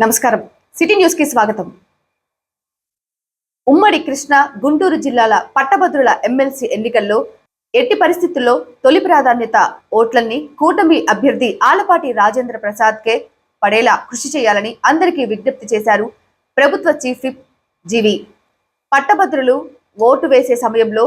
నమస్కారం. City news కి స్వాగతం. ఉమ్మడి కృష్ణా, గుంటూరు జిల్లాల పట్టభద్రుల ఎమ్మెల్సీ ఎన్నికల్లో ఎట్టి పరిస్థితుల్లో తొలి ప్రాధాన్యత ఓట్లన్నీ కూటమి అభ్యర్థి ఆలపాటి రాజేంద్ర ప్రసాద్ కే పడేలా కృషి చేయాలని అందరికీ విజ్ఞప్తి చేశారు ప్రభుత్వ చీఫ్ విప్ జీవి. పట్టభద్రులు ఓటు వేసే సమయంలో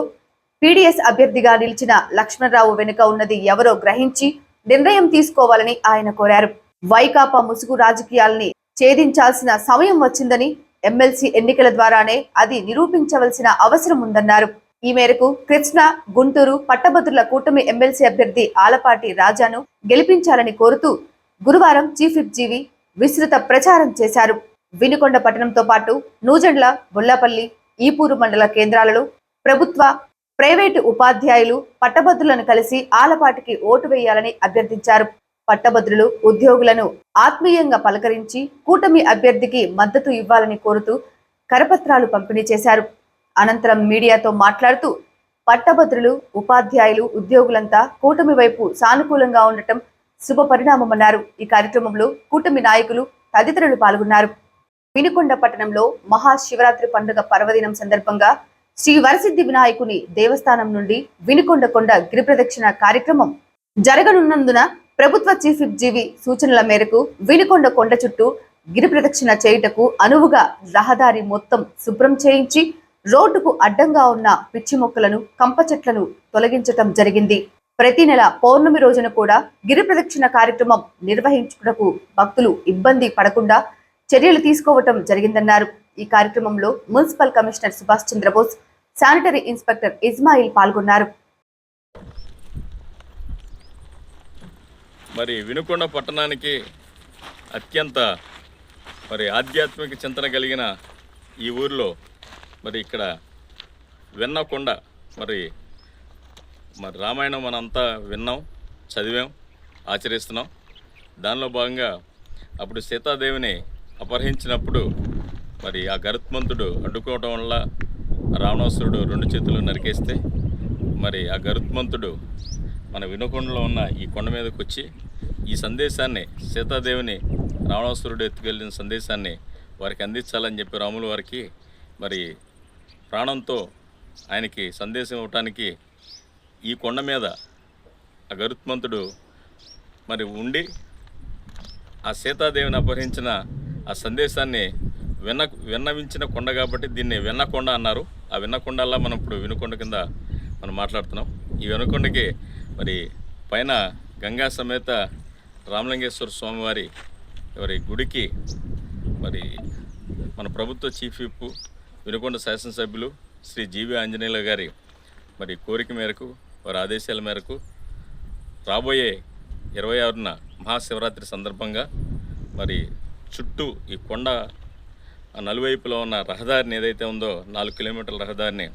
పీడీఎస్ అభ్యర్థిగా నిలిచిన లక్ష్మణరావు వెనుక ఉన్నది ఎవరో గ్రహించి నిర్ణయం తీసుకోవాలని ఆయన కోరారు. వైకాపా ముసుగు రాజకీయాల్ని ఛేదించాల్సిన సమయం వచ్చిందని, ఎమ్మెల్సీ ఎన్నికల ద్వారానే అది నిరూపించవలసిన అవసరం ఉందన్నారు. ఈ మేరకు కృష్ణా, గుంటూరు పట్టభద్రుల కూటమి ఎమ్మెల్సీ అభ్యర్థి ఆలపాటి రాజాను గెలిపించాలని కోరుతూ గురువారం చీఫ్ విప్ జీవి విస్తృత ప్రచారం చేశారు. వినుకొండ పట్టణంతో పాటు నూజెండ్ల, బొల్లాపల్లి, ఈపూరు మండల కేంద్రాలలో ప్రభుత్వ, ప్రైవేటు ఉపాధ్యాయులు పట్టభద్రులను కలిసి ఆలపాటికి ఓటు వేయాలని అభ్యర్థించారు. పట్టభద్రులు ఉద్యోగులను ఆత్మీయంగా పలకరించి కూటమి అభ్యర్థికి మద్దతు ఇవ్వాలని కోరుతూ కరపత్రాలు పంపిణీ చేశారు. అనంతరం మీడియాతో మాట్లాడుతూ పట్టభద్రులు, ఉపాధ్యాయులు, ఉద్యోగులంతా కూటమి వైపు సానుకూలంగా ఉండటం శుభ పరిణామమన్నారు. ఈ కార్యక్రమంలో కూటమి నాయకులు తదితరులు పాల్గొన్నారు. వినుకొండ పట్టణంలో మహాశివరాత్రి పండుగ పర్వదినం సందర్భంగా శ్రీ వరసిద్ధి వినాయకుని దేవస్థానం నుండి వినుకొండ కొండ గిరి ప్రదక్షిణ కార్యక్రమం జరగనున్నందున ప్రభుత్వ చీఫ్ విప్ జీవి సూచనల మేరకు వినుకొండ కొండ చుట్టూ గిరి ప్రదక్షిణ చేయుటకు అనువుగా రహదారి మొత్తం శుభ్రం చేయించి రోడ్డుకు అడ్డంగా ఉన్న పిచ్చి మొక్కలను, కంప చెట్లను తొలగించటం జరిగింది. ప్రతి నెల పౌర్ణమి రోజున కూడా గిరి ప్రదక్షిణ కార్యక్రమం నిర్వహించుటకు భక్తులు ఇబ్బంది పడకుండా చర్యలు తీసుకోవటం జరిగిందన్నారు. ఈ కార్యక్రమంలో municipal commissioner Subhash Chandrabose, sanitary inspector Ismail పాల్గొన్నారు. మరి వినుకొండ పట్టణానికి అత్యంత ఆధ్యాత్మిక చింతన కలిగిన ఈ ఊరిలో ఇక్కడ విన్నకొండ మరి రామాయణం మనంతా విన్నాం, చదివాం, ఆచరిస్తున్నాం. దానిలో భాగంగా అప్పుడు సీతాదేవిని అపహరించినప్పుడు ఆ గరుత్మంతుడు అడ్డుకోవడం వల్ల రావణాసురుడు 2 చేతులు నరికేస్తే ఆ గరుత్మంతుడు మన వినుకొండలో ఉన్న ఈ కొండ మీదకి వచ్చి ఈ సందేశాన్ని, సీతాదేవిని రావణాసురుడు ఎత్తుకెళ్ళిన సందేశాన్ని వారికి అందించాలని చెప్పి రాములు వారికి ప్రాణంతో ఆయనకి సందేశం ఇవ్వటానికి ఈ కొండ మీద ఆ గరుత్మంతుడు ఉండి ఆ సీతాదేవిని అపహరించిన ఆ సందేశాన్ని విన్నవించిన కొండ కాబట్టి దీన్ని విన్నకొండ అన్నారు. ఆ విన్నకొండల్లా మనం ఇప్పుడు వినుకొండ కింద మనం మాట్లాడుతున్నాం. ఈ వినుకొండకి పైన గంగా సమేత రామలింగేశ్వర స్వామివారి గుడికి మన ప్రభుత్వ చీఫ్ విప్ వినుకొండ శాసనసభ్యులు శ్రీ జీవి ఆంజనేయుల గారి కోరిక మేరకు, వారి ఆదేశాల మేరకు రాబోయే 26న మహాశివరాత్రి సందర్భంగా చుట్టూ ఈ కొండ నలువైపులో ఉన్న రహదారిని ఏదైతే ఉందో 4 కిలోమీటర్ల రహదారిని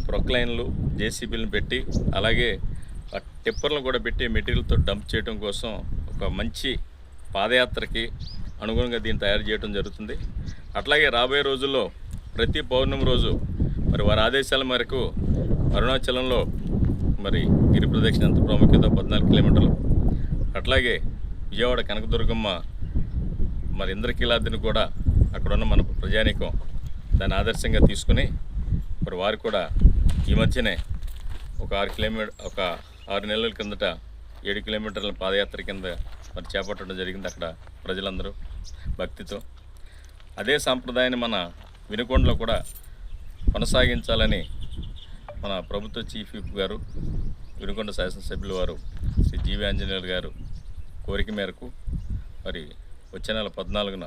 ప్రొక్లైన్లు, జేసీబీలను పెట్టి, అలాగే టిప్పర్లను కూడా పెట్టి మెటీరియల్తో డంప్ చేయడం కోసం ఒక మంచి పాదయాత్రకి అనుగుణంగా దీన్ని తయారు చేయడం జరుగుతుంది. అట్లాగే రాబోయే రోజుల్లో ప్రతి పౌర్ణమి రోజు వారి ఆదేశాల మేరకు అరుణాచలంలో గిరి ప్రదక్షిణ ఎంత ప్రాముఖ్యత 14 కిలోమీటర్లు, అట్లాగే విజయవాడ కనకదుర్గమ్మ ఇంద్రకీలాద్రిని కూడా అక్కడున్న మన ప్రజానీకం దాన్ని ఆదర్శంగా తీసుకుని వారు కూడా ఈ మధ్యనే ఒక 6 నెలల కిందట 7 కిలోమీటర్ల పాదయాత్ర కింద చేపట్టడం జరిగింది. అక్కడ ప్రజలందరూ భక్తితో అదే సాంప్రదాయాన్ని మన వినుకొండలో కూడా కొనసాగించాలని మన ప్రభుత్వ చీఫ్ విప్ గారు, వినుకొండ శాసనసభ్యులు వారు శ్రీ జీవి ఆంజనేయులు గారు కోరిక మేరకు వచ్చే నెల 14న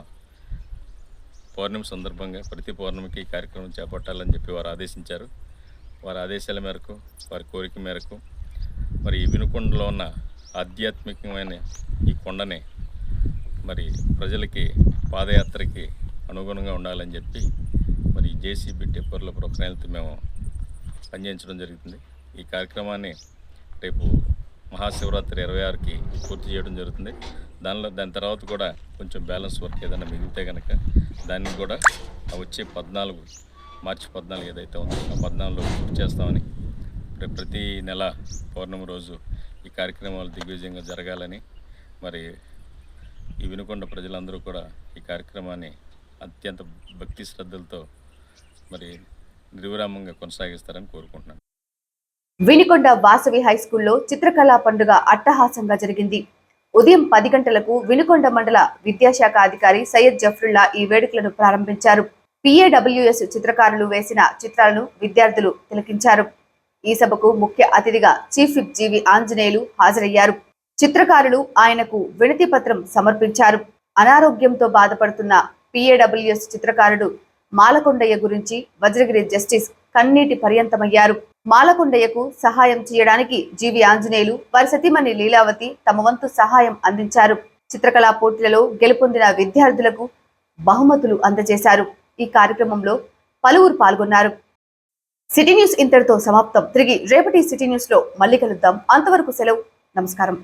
పౌర్ణమి సందర్భంగా ప్రతి పౌర్ణమికి ఈ కార్యక్రమం చేపట్టాలని చెప్పి వారు ఆదేశించారు. వారి ఆదేశాల మేరకు, వారి కోరిక మేరకు ఈ వినుకొండలో ఉన్న ఆధ్యాత్మికమైన ఈ కొండని ప్రజలకి పాదయాత్రకి అనుగుణంగా ఉండాలని చెప్పి జేసీబీ టిప్పర్ల ప్రొక్లైన్లతో మేము పనిచేయించడం జరుగుతుంది. ఈ కార్యక్రమాన్ని రేపు మహాశివరాత్రి 26కి పూర్తి చేయడం జరుగుతుంది. దాని తర్వాత కూడా కొంచెం బ్యాలెన్స్ వర్క్ ఏదైనా మిగిలితే కనుక దాన్ని కూడా వచ్చే మార్చి 14 ఏదైతే ఉందో ఆ 14లో పూర్తి చేస్తామని, ప్రతి నెల పౌర్ణమి రోజు ఈ కార్యక్రమాలు దిగ్విజయంగా జరగాలని ఈ వినుకొండ ప్రజలందరూ కూడా ఈ కార్యక్రమాన్ని అత్యంత భక్తి శ్రద్ధలతో మరి నిర్విరామంగా కొనసాగిస్తారని కోరుకుంటున్నాను. వినుకొండ వాసవి హై స్కూల్లో చిత్రకళా పండుగ అట్టహాసంగా జరిగింది. ఉదయం 10 గంటలకు వినుకొండ మండల విద్యాశాఖ అధికారి సయ్యద్ జఫ్రుల్లా ఈ వేడుకలను ప్రారంభించారు. PAWS చిత్రకారులు వేసిన చిత్రాలను విద్యార్థులు తిలకించారు. ఈ సభకు ముఖ్య అతిథిగా చీఫ్ విప్ జీవి ఆంజనేయులు హాజరయ్యారు. చిత్రకారులు ఆయనకు వినతి పత్రం సమర్పించారు. అనారోగ్యంతో బాధపడుతున్న PAWS చిత్రకారుడు మాలకొండయ్య గురించి వజ్రగిరి జస్టిస్ కన్నీటి పర్యంతమయ్యారు. మాలకొండయ్యకు సహాయం చేయడానికి జీవి ఆంజనేయులు వారి సతీమణి లీలావతి తమ వంతు సహాయం అందించారు. చిత్రకళా పోటీలలో గెలుపొందిన విద్యార్థులకు బహుమతులు అందజేశారు. ఈ కార్యక్రమంలో పలువురు పాల్గొన్నారు. సిటీ న్యూస్ ఇంతటితో సమాప్తం. తిరిగి రేపటి సిటీ న్యూస్ లో మళ్ళీ కలుద్దాం. అంతవరకు సెలవు. నమస్కారం.